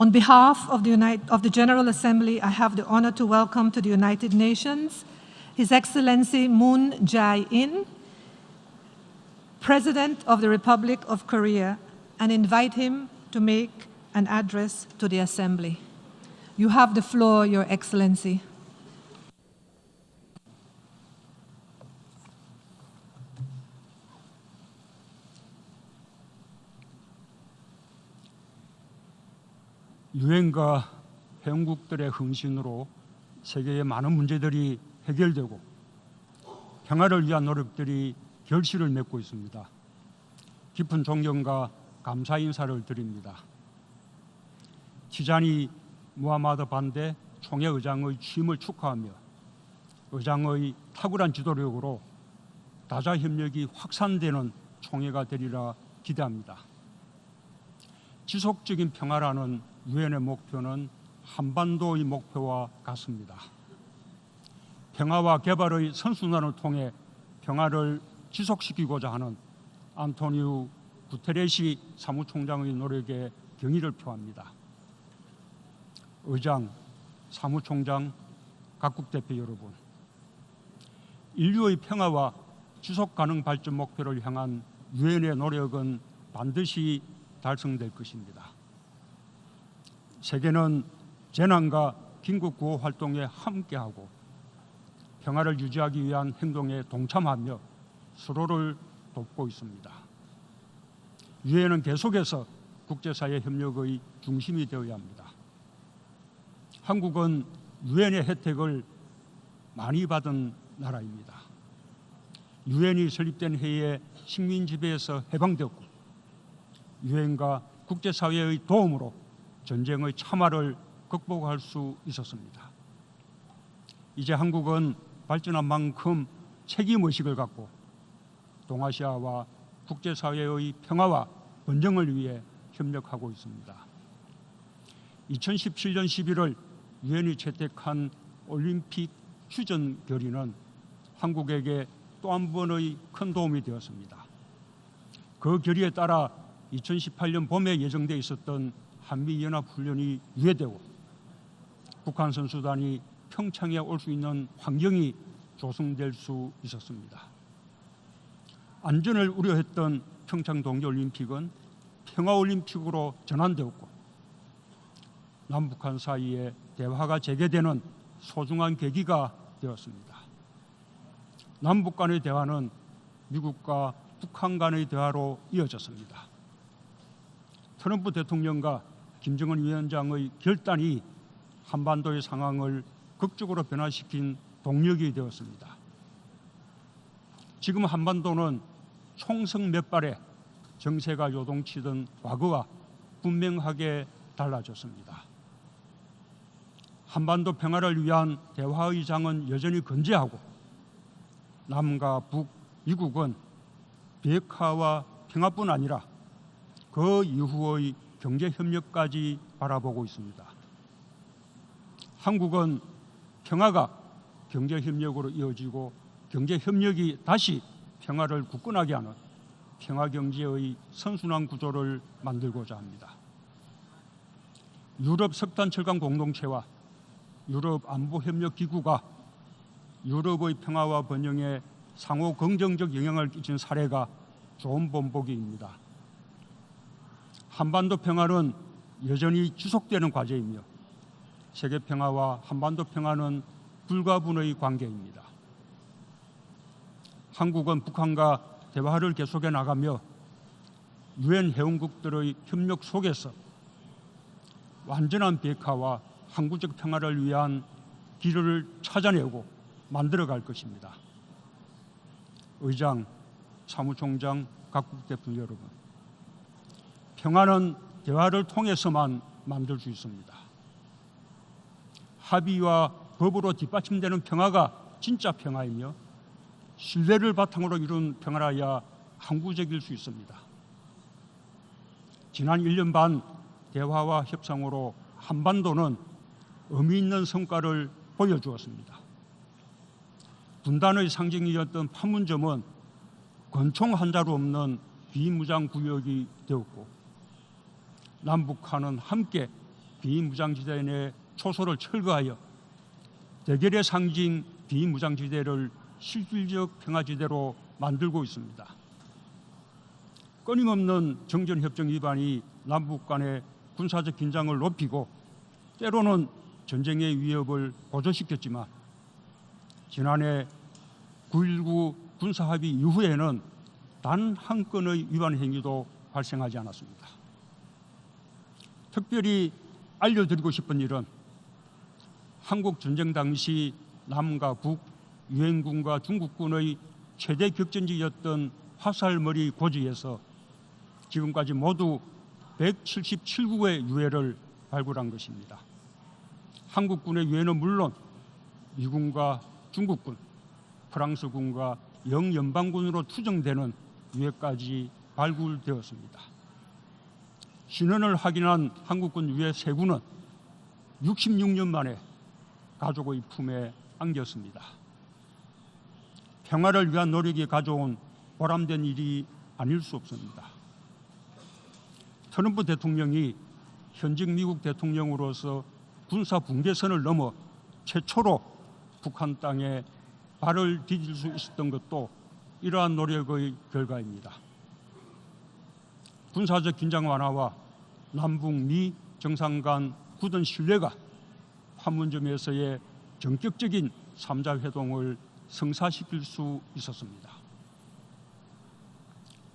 On behalf of the General Assembly, I have the honor to welcome to the United Nations His Excellency Moon Jae-in, President of the Republic of Korea, and invite him to make an address to the Assembly. You have the floor, Your Excellency. 유엔과 회원국들의 헌신으로 세계의 많은 문제들이 해결되고 평화를 위한 노력들이 결실을 맺고 있습니다. 깊은 존경과 감사 인사를 드립니다. 티자니 무하마드 반데 총회의장의 취임을 축하하며 의장의 탁월한 지도력으로 다자 협력이 확산되는 총회가 되리라 기대합니다. 지속적인 평화라는 유엔의 목표는 한반도의 목표와 같습니다. 평화와 개발의 선순환을 통해 평화를 지속시키고자 하는 안토니우 구테레시 사무총장의 노력에 경의를 표합니다. 의장, 사무총장, 각국 대표 여러분, 인류의 평화와 지속가능 발전 목표를 향한 유엔의 노력은 반드시 달성될 것입니다. 세계는 재난과 긴급구호 활동에 함께하고 평화를 유지하기 위한 행동에 동참하며 서로를 돕고 있습니다. 유엔은 계속해서 국제사회 협력의 중심이 되어야 합니다. 한국은 유엔의 혜택을 많이 받은 나라입니다. 유엔이 설립된 해에 식민 지배에서 해방되었고 유엔과 국제사회의 도움으로 전쟁의 참화를 극복할 수 있었습니다. 이제 한국은 발전한 만큼 책임의식을 갖고 동아시아와 국제사회의 평화와 번영을 위해 협력하고 있습니다. 2017년 11월 유엔이 채택한 올림픽 휴전 결의는 한국에게 또 한 번의 큰 도움이 되었습니다. 그 결의에 따라 2018년 봄에 예정돼 있었던 한미연합훈련이 유예되고 북한 선수단이 평창에 올 수 있는 환경이 조성될 수 있었습니다. 안전을 우려했던 평창 동계올림픽은 평화올림픽으로 전환되었고 남북한 사이에 대화가 재개되는 소중한 계기가 되었습니다. 남북 간의 대화는 미국과 북한 간의 대화로 이어졌습니다. 트럼프 대통령과 김정은 위원장의 결단이 한반도의 상황을 극적으로 변화시킨 동력이 되었습니다. 지금 한반도는 총성 몇 발의 정세가 요동치던 과거와 분명하게 달라졌습니다. 한반도 평화를 위한 대화의 장은 여전히 건재하고 남과 북, 미국은 비핵화와 평화뿐 아니라 그 이후의 경제협력까지 바라보고 있습니다. 한국은 평화가 경제협력으로 이어지고 경제협력이 다시 평화를 굳건하게 하는 평화경제의 선순환 구조를 만들고자 합니다. 유럽 석탄철강 공동체와 유럽 안보협력기구가 유럽의 평화와 번영에 상호 긍정적 영향을 끼친 사례가 좋은 본보기입니다. 한반도 평화는 여전히 지속되는 과제이며 세계 평화와 한반도 평화는 불가분의 관계입니다. 한국은 북한과 대화를 계속해 나가며 유엔 회원국들의 협력 속에서 완전한 비핵화와 항구적 평화를 위한 길을 찾아내고 만들어갈 것입니다. 의장, 사무총장, 각국 대표 여러분, 평화는 대화를 통해서만 만들 수 있습니다. 합의와 법으로 뒷받침되는 평화가 진짜 평화이며 신뢰를 바탕으로 이룬 평화라야 항구적일 수 있습니다. 지난 1년 반 대화와 협상으로 한반도는 의미 있는 성과를 보여주었습니다. 분단의 상징이었던 판문점은 권총 한 자루 없는 비무장 구역이 되었고 남북한은 함께 비무장지대 내 초소를 철거하여 대결의 상징 비무장지대를 실질적 평화지대로 만들고 있습니다. 끊임없는 정전협정 위반이 남북 간의 군사적 긴장을 높이고 때로는 전쟁의 위협을 고조시켰지만 지난해 9.19 군사합의 이후에는 단 한 건의 위반 행위도 발생하지 않았습니다. 특별히 알려드리고 싶은 일은 한국 전쟁 당시 남과 북, 유엔군과 중국군의 최대 격전지였던 화살머리 고지에서 지금까지 모두 177구의 유해를 발굴한 것입니다. 한국군의 유해는 물론 미군과 중국군, 프랑스군과 영연방군으로 추정되는 유해까지 발굴되었습니다. 신원을 확인한 한국군 유해 3구는 66년 만에 가족의 품에 안겼습니다. 평화를 위한 노력이 가져온 보람된 일이 아닐 수 없습니다. 트럼프 대통령이 현직 미국 대통령으로서 군사 분계선을 넘어 최초로 북한 땅에 발을 디딜 수 있었던 것도 이러한 노력의 결과입니다. 군사적 긴장 완화와 남북미 정상 간 굳은 신뢰가 판문점에서의 전격적인 3자 회동을 성사시킬 수 있었습니다.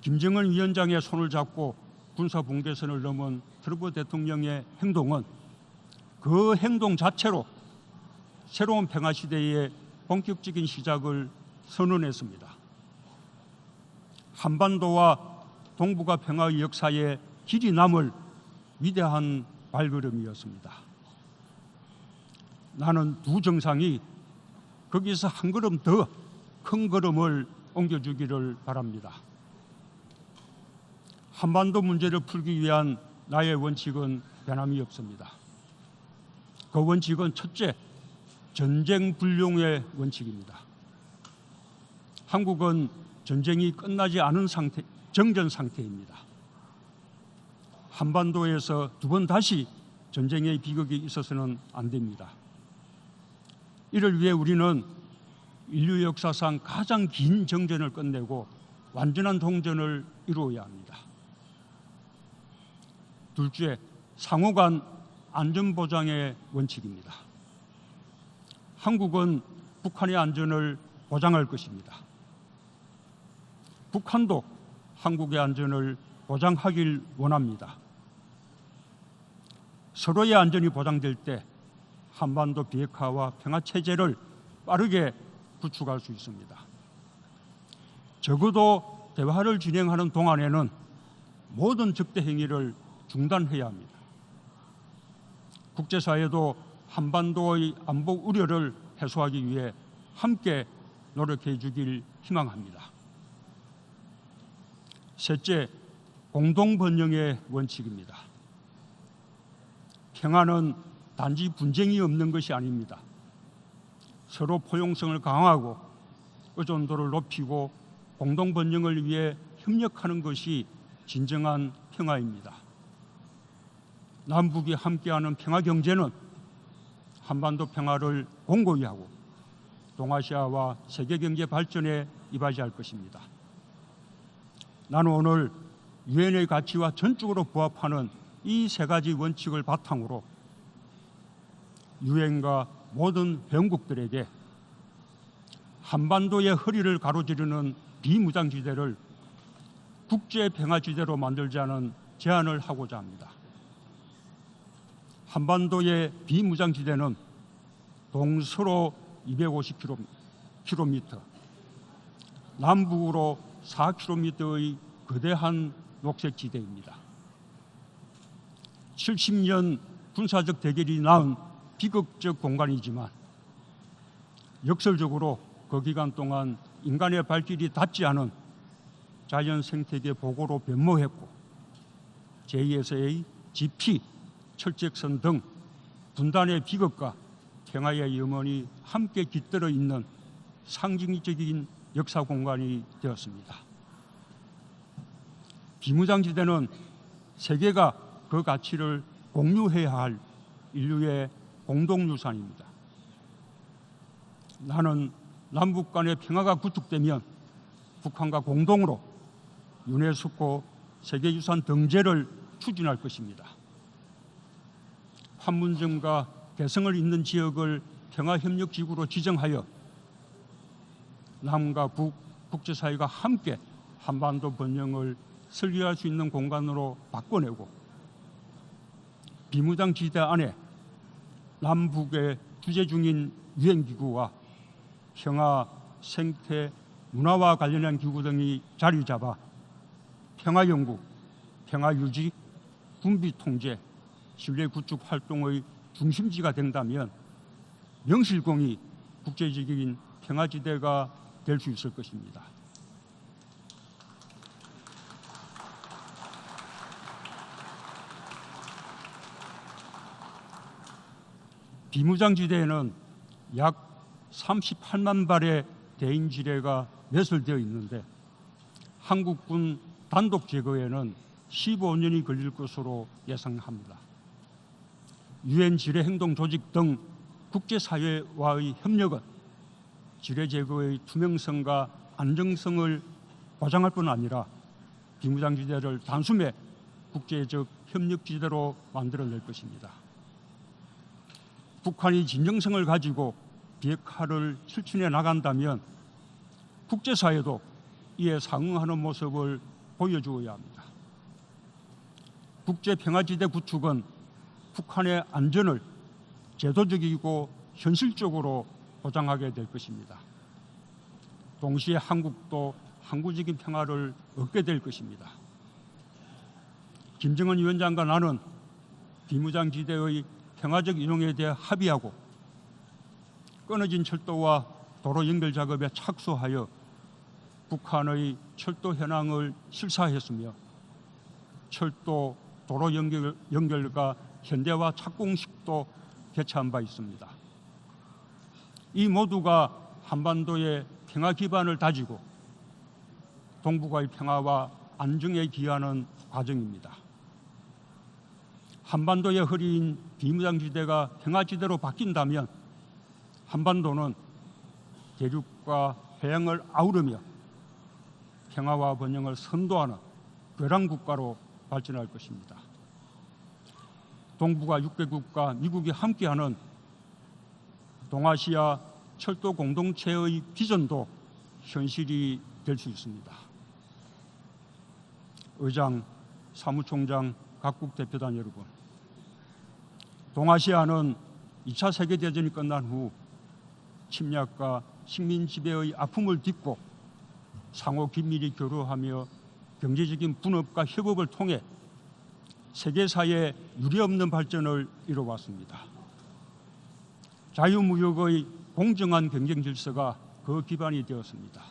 김정은 위원장의 손을 잡고 군사 분계선을 넘은 트럼프 대통령의 행동은 그 행동 자체로 새로운 평화 시대의 본격적인 시작을 선언했습니다. 한반도와 동북아 평화의 역사에 길이 남을 위대한 발걸음이었습니다. 나는 두 정상이 거기서 한 걸음 더 큰 걸음을 옮겨주기를 바랍니다. 한반도 문제를 풀기 위한 나의 원칙은 변함이 없습니다. 그 원칙은 첫째, 전쟁 불용의 원칙입니다. 한국은 전쟁이 끝나지 않은 정전 상태입니다. 한반도에서 두 번 다시 전쟁의 비극이 있어서는 안 됩니다. 이를 위해 우리는 인류 역사상 가장 긴 정전을 끝내고 완전한 동전을 이루어야 합니다. 둘째, 상호간 안전보장의 원칙입니다. 한국은 북한의 안전을 보장할 것입니다. 북한도 한국의 안전을 보장하길 원합니다. 서로의 안전이 보장될 때 한반도 비핵화와 평화체제를 빠르게 구축할 수 있습니다. 적어도 대화를 진행하는 동안에는 모든 적대 행위를 중단해야 합니다. 국제사회도 한반도의 안보 우려를 해소하기 위해 함께 노력해 주길 희망합니다. 셋째, 공동번영의 원칙입니다. 평화는 단지 분쟁이 없는 것이 아닙니다. 서로 포용성을 강화하고 의존도를 높이고 공동번영을 위해 협력하는 것이 진정한 평화입니다. 남북이 함께하는 평화경제는 한반도 평화를 공고히 하고 동아시아와 세계경제 발전에 이바지할 것입니다. 나는 오늘 유엔의 가치와 전적으로 부합하는 이 세 가지 원칙을 바탕으로 유엔과 모든 회원국들에게 한반도의 허리를 가로지르는 비무장지대를 국제평화지대로 만들자는 제안을 하고자 합니다. 한반도의 비무장지대는 동서로 250km, 남북으로 4km의 거대한 녹색지대입니다. 70년 군사적 대결이 낳은 비극적 공간이지만 역설적으로 그 기간 동안 인간의 발길이 닿지 않은 자연 생태계 보고로 변모했고 제2에서의 지피, 철책선 등 분단의 비극과 평화의 염원이 함께 깃들어 있는 상징적인 역사 공간이 되었습니다. 비무장지대는 세계가 그 가치를 공유해야 할 인류의 공동유산입니다. 나는 남북 간의 평화가 구축되면 북한과 공동으로 유네스코 세계유산 등재를 추진할 것입니다. 판문점과 개성을 잇는 지역을 평화협력지구로 지정하여 남과 북, 국제사회가 함께 한반도 번영을 설계할 수 있는 공간으로 바꿔내고 비무장지대 안에 남북의 주재 중인 유엔기구와 평화, 생태, 문화와 관련한 기구 등이 자리 잡아 평화연구, 평화유지, 군비통제, 신뢰구축 활동의 중심지가 된다면 명실공히 국제적인 평화지대가 될 수 있을 것입니다. 비무장지대에는 약 38만 발의 대인지뢰가 매설되어 있는데 한국군 단독 제거에는 15년이 걸릴 것으로 예상합니다. 유엔 지뢰행동조직 등 국제사회와의 협력은 지뢰 제거의 투명성과 안정성을 보장할 뿐 아니라 비무장지대를 단숨에 국제적 협력지대로 만들어낼 것입니다. 북한이 진정성을 가지고 비핵화를 실천해 나간다면 국제사회도 이에 상응하는 모습을 보여주어야 합니다. 국제평화지대 구축은 북한의 안전을 제도적이고 현실적으로 보장하게 될 것입니다. 동시에 한국도 항구적인 평화를 얻게 될 것입니다. 김정은 위원장과 나는 비무장지대의 평화적 이용에 대해 합의하고 끊어진 철도와 도로 연결 작업에 착수하여 북한의 철도 현황을 실사했으며 철도, 도로 연결과 현대화 착공식도 개최한 바 있습니다. 이 모두가 한반도의 평화 기반을 다지고 동북아의 평화와 안정에 기여하는 과정입니다. 한반도의 허리인 비무장지대가 평화지대로 바뀐다면 한반도는 대륙과 해양을 아우르며 평화와 번영을 선도하는 궤랑국가로 발전할 것입니다. 동북아 6개국과 미국이 함께하는 동아시아 철도 공동체의 비전도 현실이 될 수 있습니다. 의장, 사무총장, 각국 대표단 여러분, 동아시아는 2차 세계대전이 끝난 후 침략과 식민 지배의 아픔을 딛고 상호 긴밀히 교류하며 경제적인 분업과 협업을 통해 세계사회에 유례없는 발전을 이뤄왔습니다. 자유무역의 공정한 경쟁 질서가 그 기반이 되었습니다.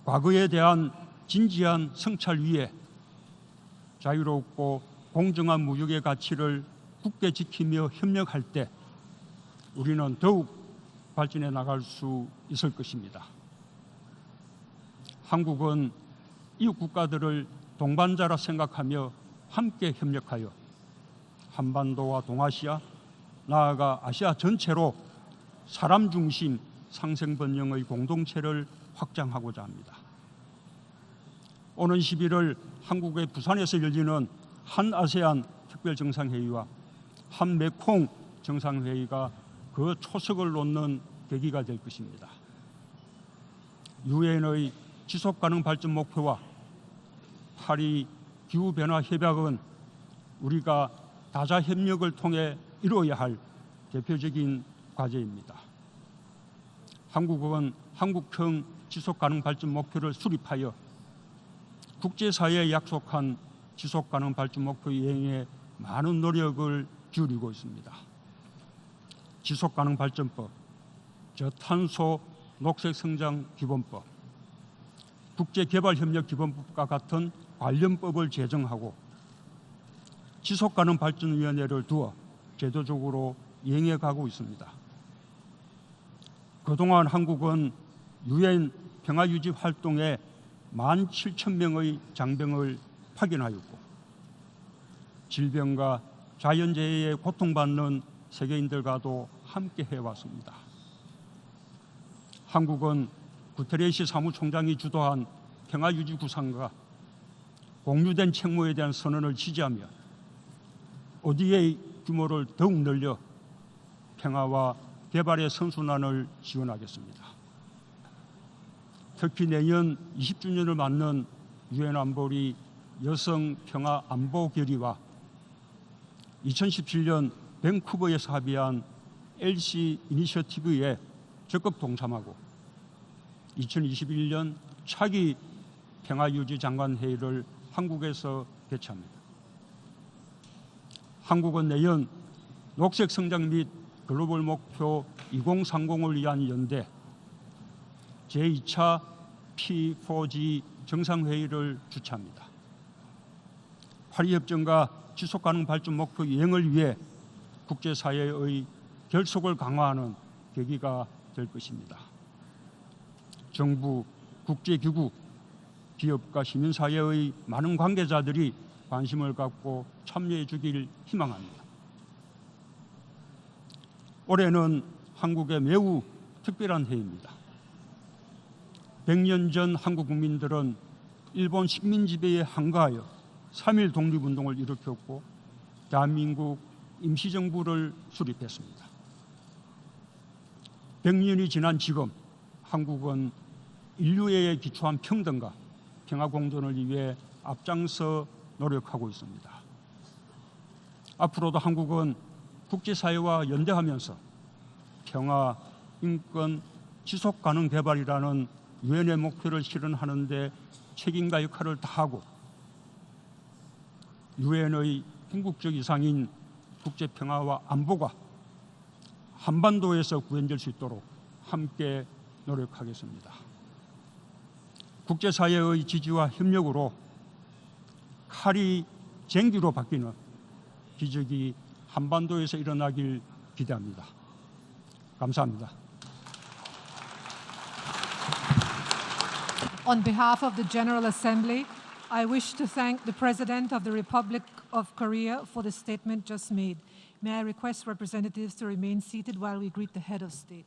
과거에 대한 진지한 성찰 위에 자유롭고 공정한 무역의 가치를 굳게 지키며 협력할 때 우리는 더욱 발전해 나갈 수 있을 것입니다. 한국은 이웃 국가들을 동반자라 생각하며 함께 협력하여 한반도와 동아시아, 나아가 아시아 전체로 사람 중심 상생번영의 공동체를 확장하고자 합니다. 오는 11월 한국의 부산에서 열리는 한아세안 특별정상회의와 한메콩 정상회의가 그 초석을 놓는 계기가 될 것입니다. 유엔의 지속가능 발전 목표와 파리 기후변화 협약은 우리가 다자 협력을 통해 이루어야 할 대표적인 과제입니다. 한국은 한국형 지속가능 발전 목표를 수립하여 국제사회에 약속한 지속가능 발전 목표 이행에 많은 노력을 기울이고 있습니다. 지속가능 발전법, 저탄소 녹색성장 기본법, 국제개발협력기본법과 같은 관련법을 제정하고 지속가능 발전위원회를 두어 제도적으로 이행해 가고 있습니다. 그동안 한국은 유엔 평화유지 활동에 17,000명의 장병을 파견하였고 질병과 자연재해에 고통받는 세계인들과도 함께 해왔습니다. 한국은 구테레시 사무총장이 주도한 평화유지 구상과 공유된 책무에 대한 선언을 지지하며 ODA 규모를 더욱 늘려 평화와 개발의 선순환을 지원하겠습니다. 특히 내년 20주년을 맞는 유엔 안보리 여성 평화 안보 결의와 2017년 밴쿠버에서 합의한 LC 이니셔티브에 적극 동참하고 2021년 차기 평화유지 장관회의를 한국에서 개최합니다. 한국은 내년 녹색 성장 및 글로벌 목표 2030을 위한 연대 제2차 P4G 정상회의를 주최합니다. 파리 협정과 지속가능 발전 목표 이행을 위해 국제사회의 결속을 강화하는 계기가 될 것입니다. 정부, 국제기구, 기업과 시민사회의 많은 관계자들이 관심을 갖고 참여해 주길 희망합니다. 올해는 한국의 매우 특별한 해입니다. 100년 전 한국 국민들은 일본 식민 지배에 항거하여 3.1 독립운동을 일으켰고 대한민국 임시정부를 수립했습니다. 100년이 지난 지금 한국은 인류애에 기초한 평등과 평화 공존을 위해 앞장서 노력하고 있습니다. 앞으로도 한국은 국제사회와 연대하면서 평화, 인권, 지속가능 개발이라는 유엔의 목표를 실현하는 데 책임과 역할을 다하고 유엔의 궁극적 이상인 국제평화와 안보가 한반도에서 구현될 수 있도록 함께 노력하겠습니다. 국제사회의 지지와 협력으로 칼이 쟁기로 바뀌는 기적이 한반도에서 일어나길 기대합니다. 감사합니다. On behalf of the General Assembly, I wish to thank the President of the Republic of Korea for the statement just made. May I request representatives to remain seated while we greet the head of state.